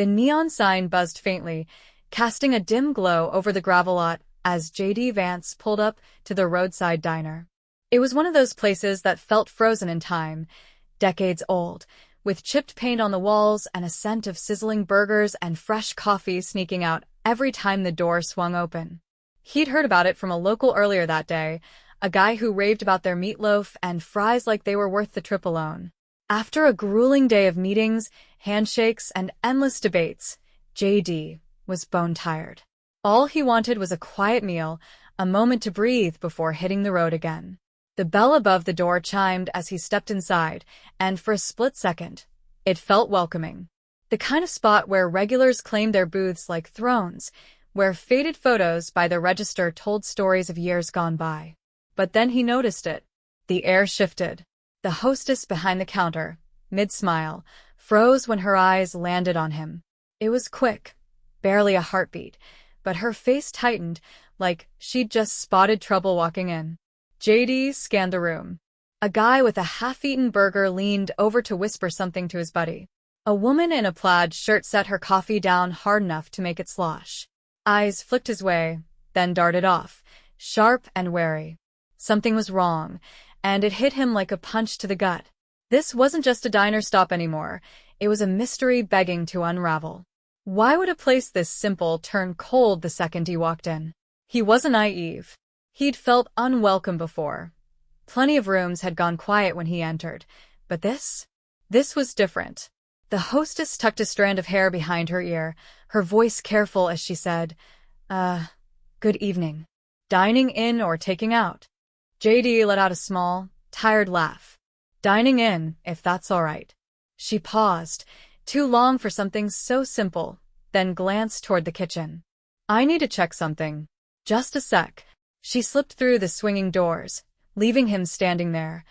The neon sign buzzed faintly, casting a dim glow over the gravel lot as Vance pulled up to the roadside diner. It was one of those places that felt frozen in time, decades old, with chipped paint on the walls and a scent of sizzling burgers and fresh coffee sneaking out every time the door swung open. He'd heard about it from a local earlier that day, a guy who raved about their meatloaf and fries like they were worth the trip alone. After a grueling day of meetings, handshakes, and endless debates, JD was bone-tired. All he wanted was a quiet meal, a moment to breathe before hitting the road again. The bell above the door chimed as he stepped inside, and for a split second, it felt welcoming. The kind of spot where regulars claimed their booths like thrones, where faded photos by the register told stories of years gone by. But then he noticed it. The air shifted. The hostess behind the counter, mid-smile, froze when her eyes landed on him. It was quick, barely a heartbeat, but her face tightened like she'd just spotted trouble walking in. JD scanned the room. A guy with a half-eaten burger leaned over to whisper something to his buddy. A woman in a plaid shirt set her coffee down hard enough to make it slosh. Eyes flicked his way, then darted off, sharp and wary. Something was wrong, and it hit him like a punch to the gut. This wasn't just a diner stop anymore. It was a mystery begging to unravel. Why would a place this simple turn cold the second he walked in? He wasn't naive. He'd felt unwelcome before. Plenty of rooms had gone quiet when he entered, but this was different. The hostess tucked a strand of hair behind her ear, her voice careful as she said, good evening. Dining in or taking out? JD let out a small, tired laugh. Dining in, if that's all right. She paused, too long for something so simple, then glanced toward the kitchen. I need to check something. Just a sec. She slipped through the swinging doors, leaving him standing there,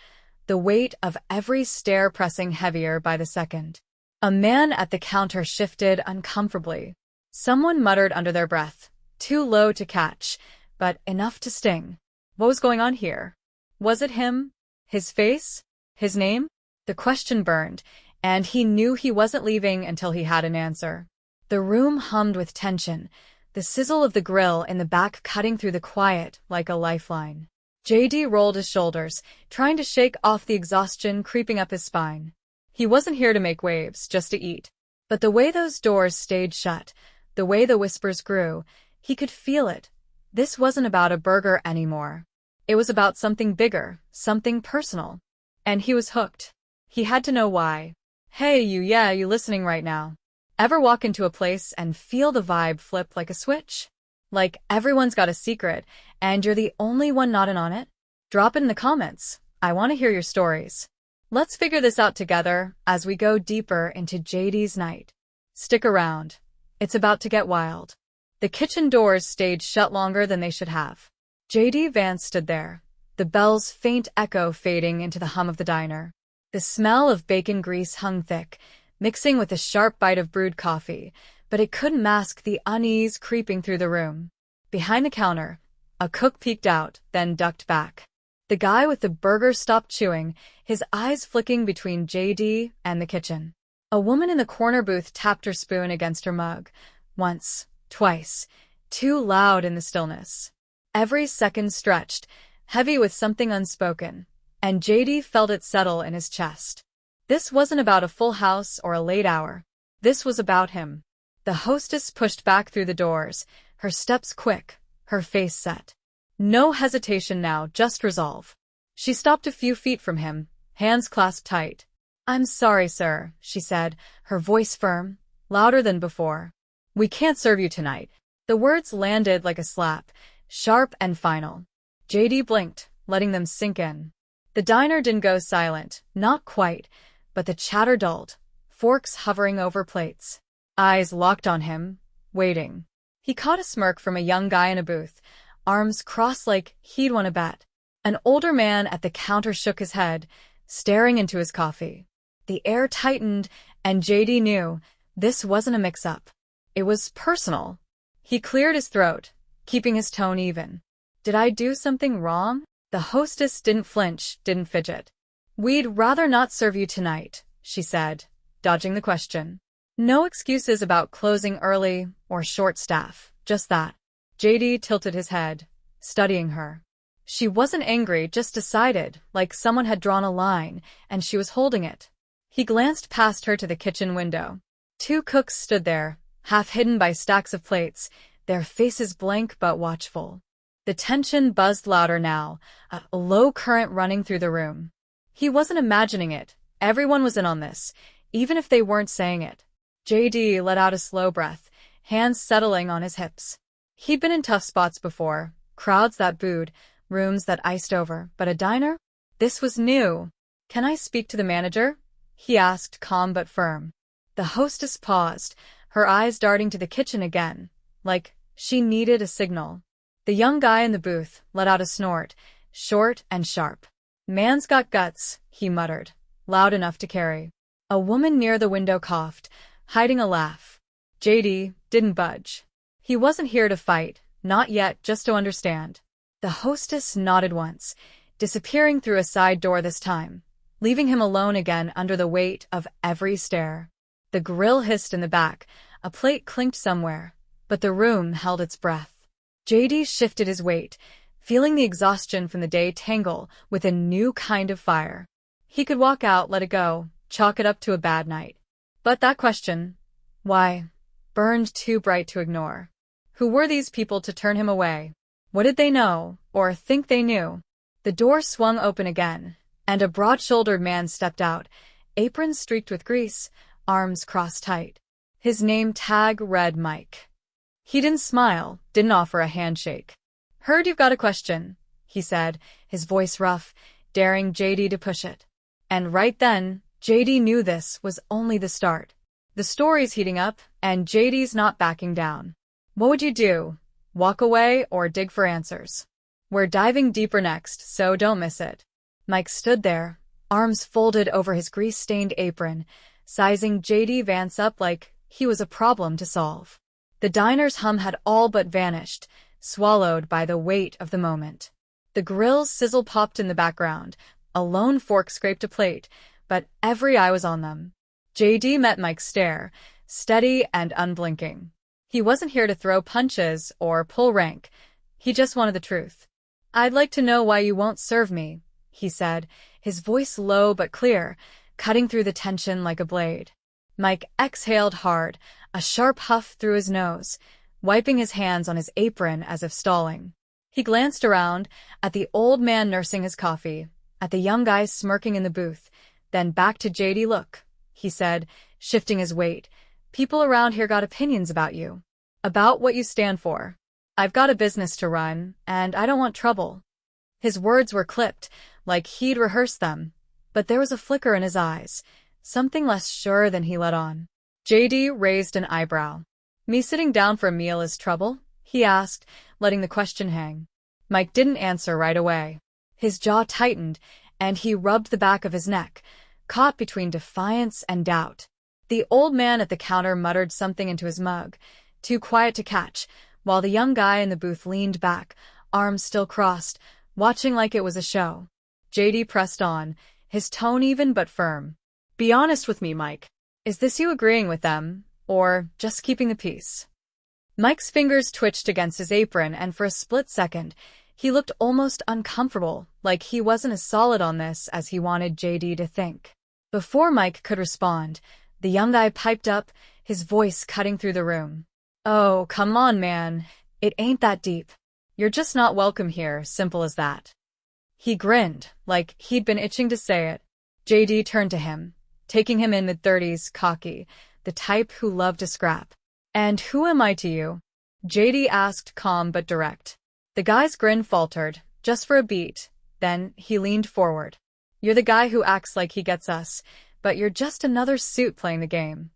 the weight of every stare pressing heavier by the second. A man at the counter shifted uncomfortably. Someone muttered under their breath, too low to catch, but enough to sting. What was going on here? Was it him? His face? His name? The question burned, and he knew he wasn't leaving until he had an answer. The room hummed with tension, the sizzle of the grill in the back cutting through the quiet like a lifeline. JD rolled his shoulders, trying to shake off the exhaustion creeping up his spine. He wasn't here to make waves, just to eat. But the way those doors stayed shut, the way the whispers grew, he could feel it. This wasn't about a burger anymore. It was about something bigger, something personal. And he was hooked. He had to know why. Hey, you listening right now? Ever walk into a place and feel the vibe flip like a switch? Like everyone's got a secret, and you're the only one not in on it? Drop it in the comments. I want to hear your stories. Let's figure this out together as we go deeper into JD's night. Stick around. It's about to get wild. The kitchen doors stayed shut longer than they should have. JD Vance stood there, the bell's faint echo fading into the hum of the diner. The smell of bacon grease hung thick, mixing with a sharp bite of brewed coffee, but it couldn't mask the unease creeping through the room. Behind the counter, a cook peeked out, then ducked back. The guy with the burger stopped chewing, his eyes flicking between JD and the kitchen. A woman in the corner booth tapped her spoon against her mug. Once, twice, too loud in the stillness. Every second stretched, heavy with something unspoken, and JD felt it settle in his chest. This wasn't about a full house or a late hour. This was about him. The hostess pushed back through the doors, her steps quick, her face set. No hesitation now, just resolve. She stopped a few feet from him, hands clasped tight. I'm sorry, sir, she said, her voice firm, louder than before. We can't serve you tonight. The words landed like a slap, sharp and final. JD blinked, letting them sink in. The diner didn't go silent, not quite, but the chatter dulled, forks hovering over plates. Eyes locked on him, waiting. He caught a smirk from a young guy in a booth, arms crossed like he'd won a bet. An older man at the counter shook his head, staring into his coffee. The air tightened, and JD knew this wasn't a mix-up. It was personal. He cleared his throat, keeping his tone even. Did I do something wrong? The hostess didn't flinch, didn't fidget. We'd rather not serve you tonight, she said, dodging the question. No excuses about closing early or short staff, just that. JD tilted his head, studying her. She wasn't angry, just decided, like someone had drawn a line, and she was holding it. He glanced past her to the kitchen window. Two cooks stood there, half hidden by stacks of plates, their faces blank but watchful. The tension buzzed louder now, a low current running through the room. He wasn't imagining it. Everyone was in on this, even if they weren't saying it. JD let out a slow breath, hands settling on his hips. He'd been in tough spots before, crowds that booed, rooms that iced over, but a diner? This was new. "Can I speak to the manager?" he asked, calm but firm. The hostess paused, her eyes darting to the kitchen again, like she needed a signal. The young guy in the booth let out a snort, short and sharp. "Man's got guts," he muttered, loud enough to carry. A woman near the window coughed, hiding a laugh. JD didn't budge. He wasn't here to fight, not yet, just to understand. The hostess nodded once, disappearing through a side door this time, leaving him alone again under the weight of every stare. The grill hissed in the back, a plate clinked somewhere, but the room held its breath. JD shifted his weight, feeling the exhaustion from the day tangle with a new kind of fire. He could walk out, let it go, chalk it up to a bad night. But that question, why, burned too bright to ignore. Who were these people to turn him away? What did they know, or think they knew? The door swung open again, and a broad-shouldered man stepped out, apron streaked with grease, arms crossed tight. His name tag read Mike. He didn't smile, didn't offer a handshake. "Heard you've got a question," he said, his voice rough, daring JD to push it. And right then, JD knew this was only the start. The story's heating up, and JD's not backing down. What would you do? Walk away or dig for answers? We're diving deeper next, so don't miss it. Mike stood there, arms folded over his grease-stained apron, sizing JD Vance up like he was a problem to solve. The diner's hum had all but vanished, swallowed by the weight of the moment. The grill's sizzle popped in the background, a lone fork scraped a plate, but every eye was on them. JD met Mike's stare, steady and unblinking. He wasn't here to throw punches or pull rank. He just wanted the truth. "I'd like to know why you won't serve me," he said, his voice low but clear, cutting through the tension like a blade. Mike exhaled hard, a sharp huff through his nose, wiping his hands on his apron as if stalling. He glanced around, at the old man nursing his coffee, at the young guy smirking in the booth, then back to JD. "Look," he said, shifting his weight, "people around here got opinions about you. About what you stand for. I've got a business to run, and I don't want trouble." His words were clipped, like he'd rehearsed them, but there was a flicker in his eyes, something less sure than he let on. JD raised an eyebrow. "Me sitting down for a meal is trouble?" he asked, letting the question hang. Mike didn't answer right away. His jaw tightened, and he rubbed the back of his neck, caught between defiance and doubt. The old man at the counter muttered something into his mug, too quiet to catch, while the young guy in the booth leaned back, arms still crossed, watching like it was a show. JD pressed on, his tone even but firm. "Be honest with me, Mike. Is this you agreeing with them, or just keeping the peace?" Mike's fingers twitched against his apron, and for a split second, he looked almost uncomfortable, like he wasn't as solid on this as he wanted JD to think. Before Mike could respond, the young guy piped up, his voice cutting through the room. "Oh, come on, man. It ain't that deep. You're just not welcome here, simple as that." He grinned, like he'd been itching to say it. JD turned to him, taking him in mid-30s, cocky, the type who loved to scrap. "And who am I to you?" JD asked, calm but direct. The guy's grin faltered, just for a beat, then he leaned forward. "You're the guy who acts like he gets us, but you're just another suit playing the game."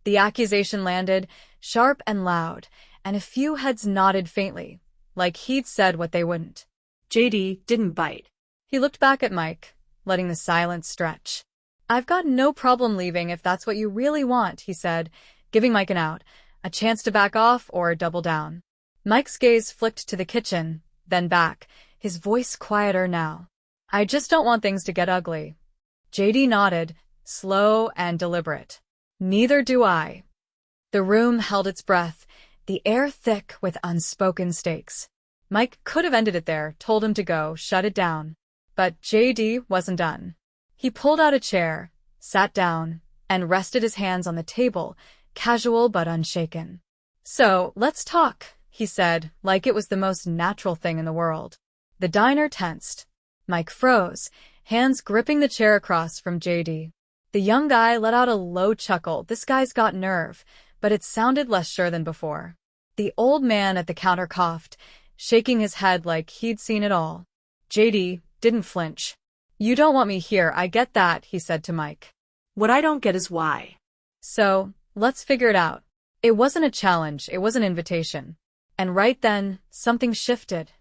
The accusation landed, sharp and loud, and a few heads nodded faintly, like he'd said what they wouldn't. JD didn't bite. He looked back at Mike, letting the silence stretch. "I've got no problem leaving if that's what you really want," he said, giving Mike an out, a chance to back off or double down. Mike's gaze flicked to the kitchen, then back, his voice quieter now. "I just don't want things to get ugly." JD nodded, slow and deliberate. Neither do I. The room held its breath, the air thick with unspoken stakes. Mike could have ended it there, told him to go, shut it down. But JD wasn't done. He pulled out a chair, sat down, and rested his hands on the table, casual but unshaken. So, let's talk, he said, like it was the most natural thing in the world. The diner tensed. Mike froze, hands gripping the chair across from JD. The young guy let out a low chuckle. This guy's got nerve, but it sounded less sure than before. The old man at the counter coughed, shaking his head like he'd seen it all. JD didn't flinch. You don't want me here, I get that, he said to Mike. What I don't get is why. So, let's figure it out. It wasn't a challenge, it was an invitation. And right then, something shifted.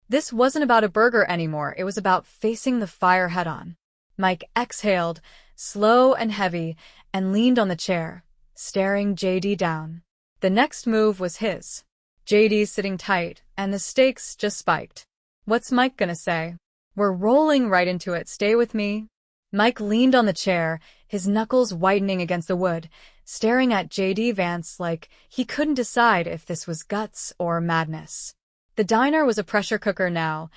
This wasn't about a burger anymore, it was about facing the fire head-on. Mike exhaled, slow and heavy, and leaned on the chair, staring JD down. The next move was his. JD sitting tight, and the stakes just spiked. What's Mike gonna say? We're rolling right into it, stay with me. Mike leaned on the chair, his knuckles whitening against the wood, staring at JD Vance like he couldn't decide if this was guts or madness. The diner was a pressure cooker now.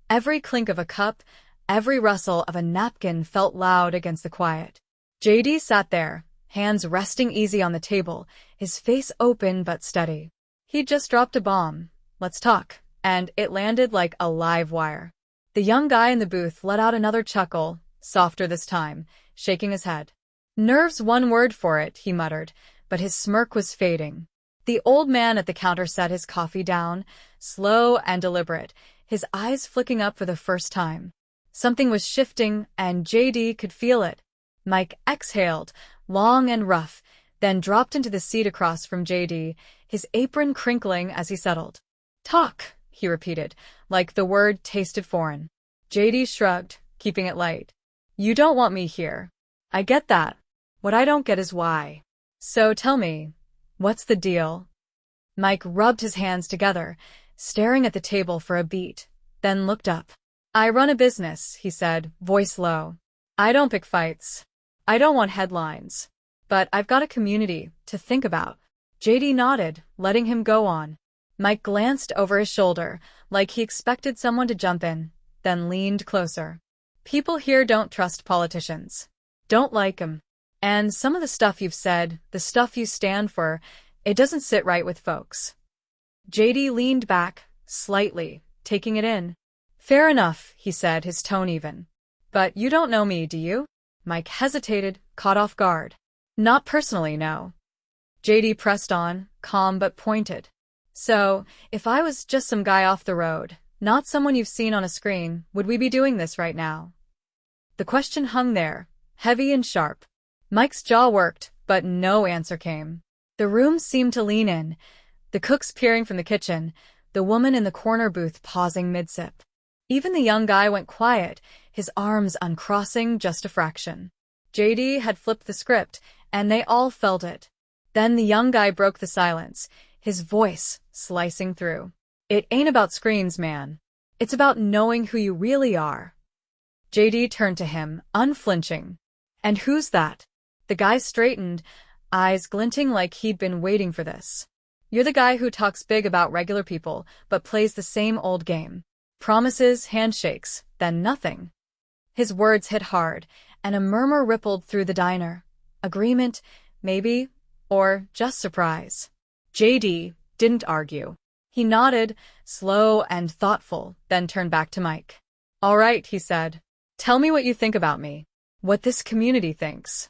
Every clink of a cup, every rustle of a napkin felt loud against the quiet. JD sat there, hands resting easy on the table, his face open but steady. He'd just dropped a bomb. Let's talk. And it landed like a live wire. The young guy in the booth let out another chuckle, softer this time, shaking his head. Nerve's one word for it, he muttered, but his smirk was fading. The old man at the counter set his coffee down, slow and deliberate, his eyes flicking up for the first time. Something was shifting, and JD could feel it. Mike exhaled, long and rough, then dropped into the seat across from JD, his apron crinkling as he settled. Talk, he repeated, like the word tasted foreign. JD shrugged, keeping it light. You don't want me here. I get that. What I don't get is why. So tell me, what's the deal? Mike rubbed his hands together, staring at the table for a beat, then looked up. I run a business, he said, voice low. I don't pick fights. I don't want headlines. But I've got a community to think about. JD nodded, letting him go on. Mike glanced over his shoulder, like he expected someone to jump in, then leaned closer. People here don't trust politicians. Don't like 'em. And some of the stuff you've said, the stuff you stand for, it doesn't sit right with folks. JD leaned back, slightly, taking it in. Fair enough, he said, his tone even. But you don't know me, do you? Mike hesitated, caught off guard. Not personally, no. JD pressed on, calm but pointed. So, if I was just some guy off the road, not someone you've seen on a screen, would we be doing this right now? The question hung there, heavy and sharp. Mike's jaw worked, but no answer came. The room seemed to lean in, the cooks peering from the kitchen, the woman in the corner booth pausing mid-sip. Even the young guy went quiet, his arms uncrossing just a fraction. JD had flipped the script, and they all felt it. Then the young guy broke the silence, his voice slicing through. It ain't about screens, man. It's about knowing who you really are. JD turned to him, unflinching. And who's that? The guy straightened, eyes glinting like he'd been waiting for this. You're the guy who talks big about regular people, but plays the same old game. Promises, handshakes, then nothing. His words hit hard, and a murmur rippled through the diner. Agreement, maybe, or just surprise. JD didn't argue. He nodded, slow and thoughtful, then turned back to Mike. All right, he said. Tell me what you think about me. What this community thinks.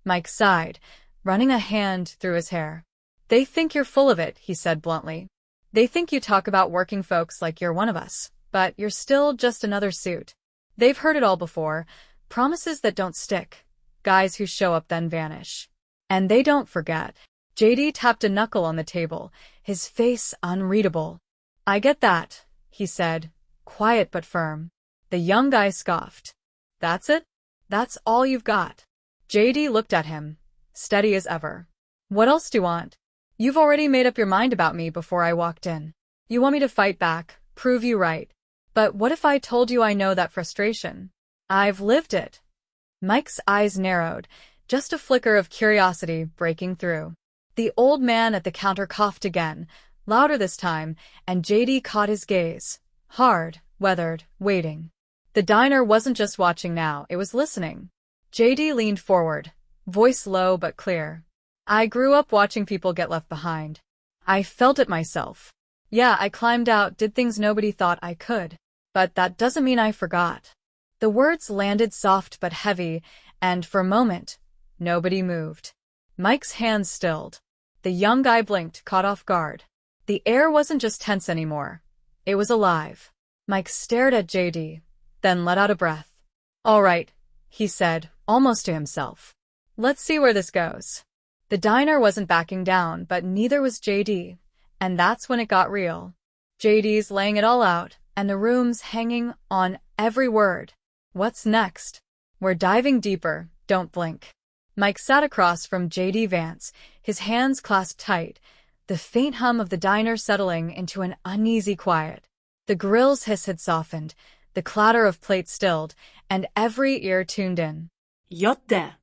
Mike sighed, running a hand through his hair. They think you're full of it, he said bluntly. They think you talk about working folks like you're one of us, but you're still just another suit. They've heard it all before, promises that don't stick, guys who show up then vanish. And they don't forget. JD tapped a knuckle on the table, his face unreadable. I get that, he said, quiet but firm. The young guy scoffed. That's it? That's all you've got? JD looked at him, steady as ever. What else do you want? You've already made up your mind about me before I walked in. You want me to fight back, prove you right. But what if I told you I know that frustration? I've lived it. Mike's eyes narrowed, just a flicker of curiosity breaking through. The old man at the counter coughed again, louder this time, and JD caught his gaze. Hard, weathered, waiting. The diner wasn't just watching now, it was listening. JD leaned forward, voice low but clear. I grew up watching people get left behind. I felt it myself. Yeah, I climbed out, did things nobody thought I could. But that doesn't mean I forgot. The words landed soft but heavy, and for a moment, nobody moved. Mike's hands stilled. The young guy blinked, caught off guard. The air wasn't just tense anymore. It was alive. Mike stared at JD, then let out a breath. All right, he said, almost to himself. Let's see where this goes. The diner wasn't backing down, but neither was JD, and that's when it got real. JD's laying it all out, and the room's hanging on every word. What's next? We're diving deeper, don't blink. Mike sat across from JD Vance, his hands clasped tight, the faint hum of the diner settling into an uneasy quiet. The grill's hiss had softened, the clatter of plates stilled, and every ear tuned in. Yotte.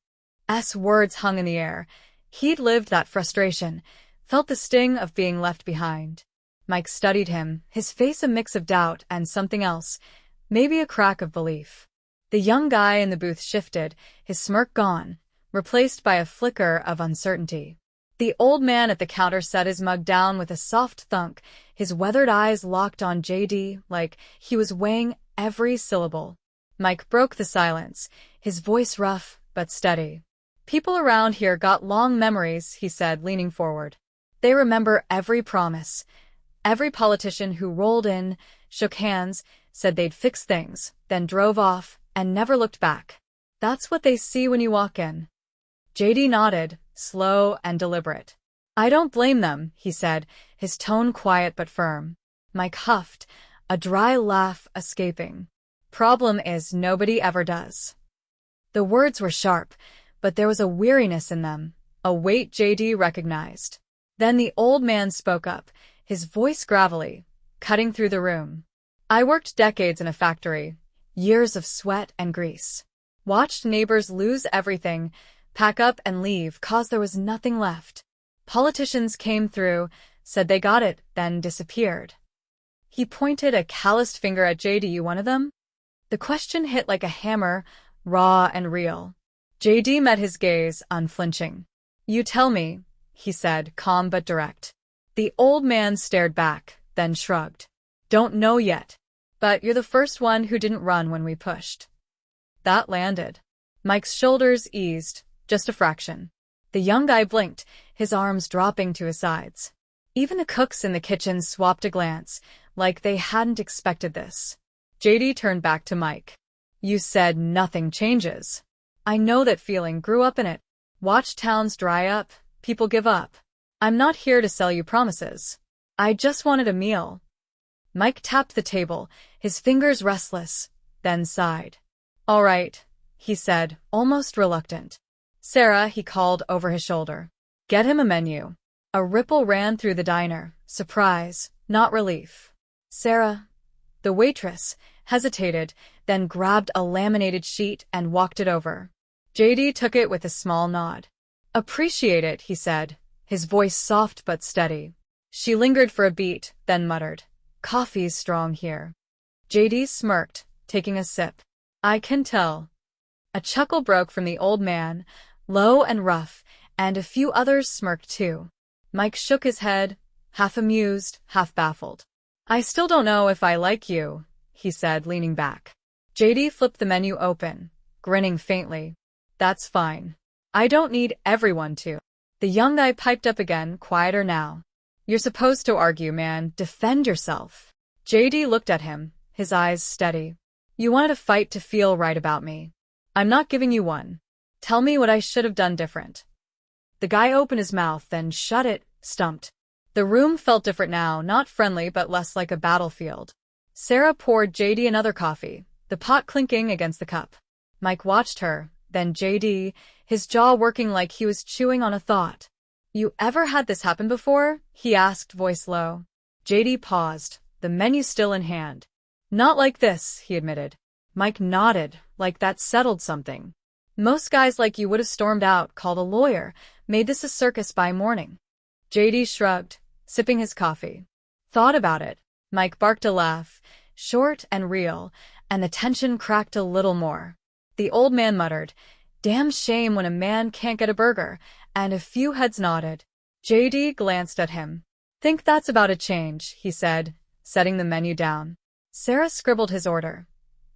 Words hung in the air. He'd lived that frustration, felt the sting of being left behind. Mike studied him, his face a mix of doubt and something else, maybe a crack of belief. The young guy in the booth shifted, his smirk gone, replaced by a flicker of uncertainty. The old man at the counter set his mug down with a soft thunk, his weathered eyes locked on JD like he was weighing every syllable. Mike broke the silence, his voice rough but steady. People around here got long memories, he said, leaning forward. They remember every promise. Every politician who rolled in, shook hands, said they'd fix things, then drove off, and never looked back. That's what they see when you walk in. JD nodded, slow and deliberate. I don't blame them, he said, his tone quiet but firm. Mike huffed, a dry laugh escaping. Problem is, nobody ever does. The words were sharp, but there was a weariness in them, a weight JD recognized. Then the old man spoke up, his voice gravelly, cutting through the room. I worked decades in a factory, years of sweat and grease. Watched neighbors lose everything, pack up and leave cause there was nothing left. Politicians came through, said they got it, then disappeared. He pointed a calloused finger at JD. You one of them? The question hit like a hammer, raw and real. JD met his gaze, unflinching. You tell me, he said, calm but direct. The old man stared back, then shrugged. Don't know yet. But you're the first one who didn't run when we pushed. That landed. Mike's shoulders eased, just a fraction. The young guy blinked, his arms dropping to his sides. Even the cooks in the kitchen swapped a glance, like they hadn't expected this. JD turned back to Mike. You said nothing changes. I know that feeling, grew up in it. Watch towns dry up, people give up. I'm not here to sell you promises. I just wanted a meal. Mike tapped the table, his fingers restless, then sighed. All right, he said, almost reluctant. Sarah, he called over his shoulder. Get him a menu. A ripple ran through the diner, surprise, not relief. Sarah, the waitress, hesitated, then grabbed a laminated sheet and walked it over. JD took it with a small nod. Appreciate it, he said, his voice soft but steady. She lingered for a beat, then muttered, Coffee's strong here. JD smirked, taking a sip. I can tell. A chuckle broke from the old man, low and rough, and a few others smirked too. Mike shook his head, half amused, half baffled. I still don't know if I like you, he said, leaning back. JD flipped the menu open, grinning faintly. That's fine. I don't need everyone to. The young guy piped up again, quieter now. You're supposed to argue, man. Defend yourself. JD looked at him, his eyes steady. You wanted a fight to feel right about me. I'm not giving you one. Tell me what I should have done different. The guy opened his mouth, then shut it, stumped. The room felt different now, not friendly but less like a battlefield. Sarah poured JD another coffee, the pot clinking against the cup. Mike watched her, then JD, his jaw working like he was chewing on a thought. You ever had this happen before? He asked, voice low. JD paused, the menu still in hand. Not like this, he admitted. Mike nodded, like that settled something. Most guys like you would have stormed out, called a lawyer, made this a circus by morning. JD shrugged, sipping his coffee. Thought about it. Mike barked a laugh, short and real, and the tension cracked a little more. The old man muttered, "Damn shame when a man can't get a burger," and a few heads nodded. JD glanced at him. "Think that's about a change," he said, setting the menu down. Sarah scribbled his order.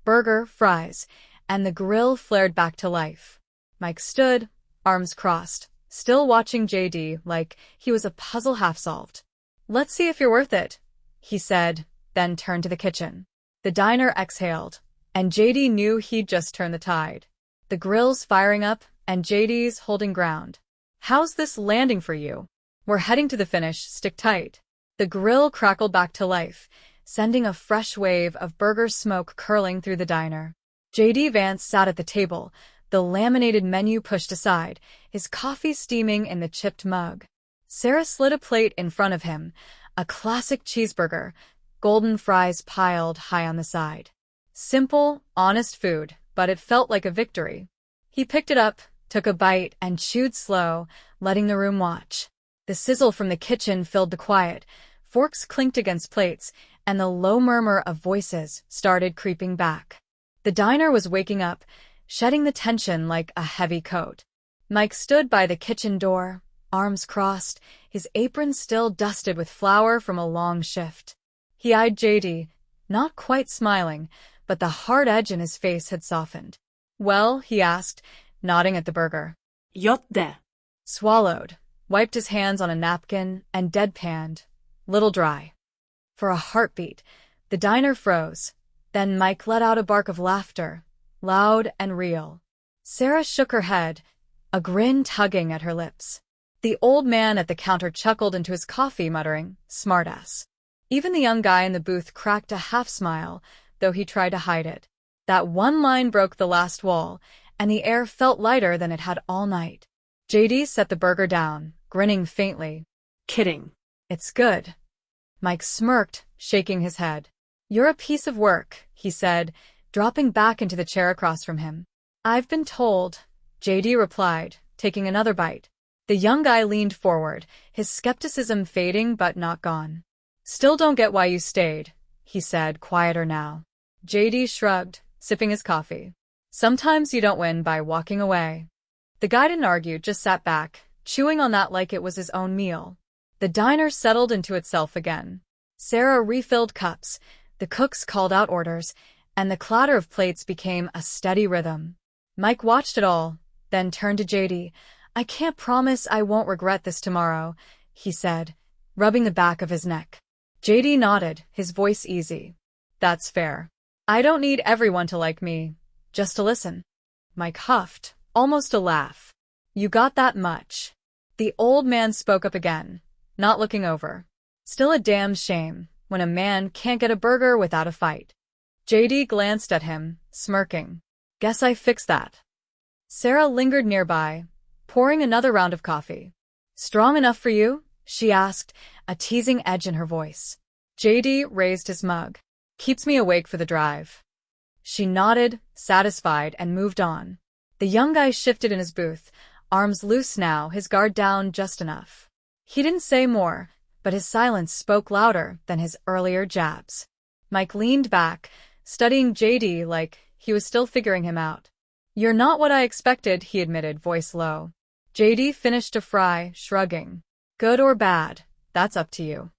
Burger, fries, and the grill flared back to life. Mike stood, arms crossed, still watching JD like he was a puzzle half-solved. "Let's see if you're worth it," he said, then turned to the kitchen. The diner exhaled, and JD knew he'd just turned the tide. The grill's firing up, and JD's holding ground. "How's this landing for you? We're heading to the finish, stick tight." The grill crackled back to life, sending a fresh wave of burger smoke curling through the diner. JD Vance sat at the table, the laminated menu pushed aside, his coffee steaming in the chipped mug. Sarah slid a plate in front of him, a classic cheeseburger, golden fries piled high on the side. Simple, honest food, but it felt like a victory. He picked it up, took a bite, and chewed slow, letting the room watch. The sizzle from the kitchen filled the quiet, forks clinked against plates, and the low murmur of voices started creeping back. The diner was waking up, shedding the tension like a heavy coat. Mike stood by the kitchen door, arms crossed, his apron still dusted with flour from a long shift. He eyed JD, not quite smiling, but the hard edge in his face had softened. "Well?" he asked, nodding at the burger. Jotte. Swallowed, wiped his hands on a napkin, and deadpanned, "Little dry." For a heartbeat, the diner froze. Then Mike let out a bark of laughter, loud and real. Sarah shook her head, a grin tugging at her lips. The old man at the counter chuckled into his coffee, muttering, "Smartass." Even the young guy in the booth cracked a half-smile, though he tried to hide it. That one line broke the last wall, and the air felt lighter than it had all night. JD set the burger down, grinning faintly. Kidding. "It's good." Mike smirked, shaking his head. "You're a piece of work," he said, dropping back into the chair across from him. "I've been told," JD replied, taking another bite. The young guy leaned forward, his skepticism fading but not gone. "Still don't get why you stayed," he said, quieter now. JD shrugged, sipping his coffee. "Sometimes you don't win by walking away." The guy didn't argue, just sat back, chewing on that like it was his own meal. The diner settled into itself again. Sarah refilled cups, the cooks called out orders, and the clatter of plates became a steady rhythm. Mike watched it all, then turned to JD. "I can't promise I won't regret this tomorrow," he said, rubbing the back of his neck. JD nodded, his voice easy. "That's fair. I don't need everyone to like me, just to listen." Mike huffed, almost a laugh. "You got that much?" The old man spoke up again, not looking over. "Still a damn shame when a man can't get a burger without a fight." JD glanced at him, smirking. "Guess I fixed that." Sarah lingered nearby, pouring another round of coffee. "Strong enough for you?" she asked, a teasing edge in her voice. JD raised his mug. "Keeps me awake for the drive." She nodded, satisfied, and moved on. The young guy shifted in his booth, arms loose now, his guard down just enough. He didn't say more, but his silence spoke louder than his earlier jabs. Mike leaned back, studying JD like he was still figuring him out. "You're not what I expected," he admitted, voice low. JD finished a fry, shrugging. "Good or bad, that's up to you."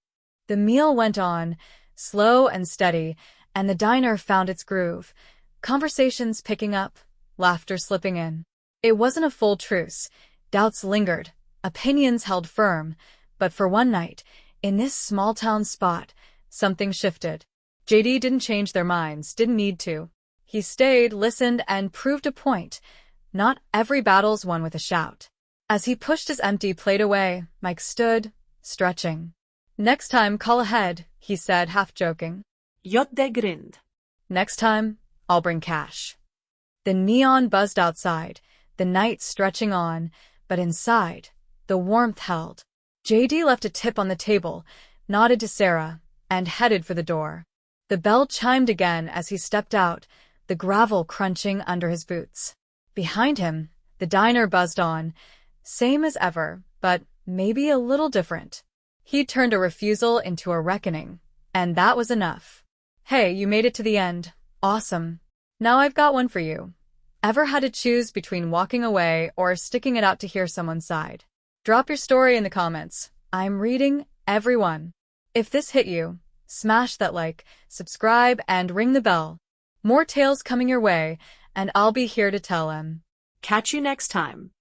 The meal went on, slow and steady, and the diner found its groove, conversations picking up, laughter slipping in. It wasn't a full truce. Doubts lingered, opinions held firm, but for one night, in this small-town spot, something shifted. JD didn't change their minds, didn't need to. He stayed, listened, and proved a point. Not every battle's won with a shout. As he pushed his empty plate away, Mike stood, stretching. "Next time, call ahead," he said, half-joking. Jotte grinned. "Next time, I'll bring cash." The neon buzzed outside, the night stretching on, but inside, the warmth held. JD left a tip on the table, nodded to Sarah, and headed for the door. The bell chimed again as he stepped out, the gravel crunching under his boots. Behind him, the diner buzzed on, same as ever, but maybe a little different. He turned a refusal into a reckoning, and that was enough. Hey, you made it to the end. Awesome. Now I've got one for you. Ever had to choose between walking away or sticking it out to hear someone's side? Drop your story in the comments. I'm reading every one. If this hit you, smash that like, subscribe, and ring the bell. More tales coming your way, and I'll be here to tell them. Catch you next time.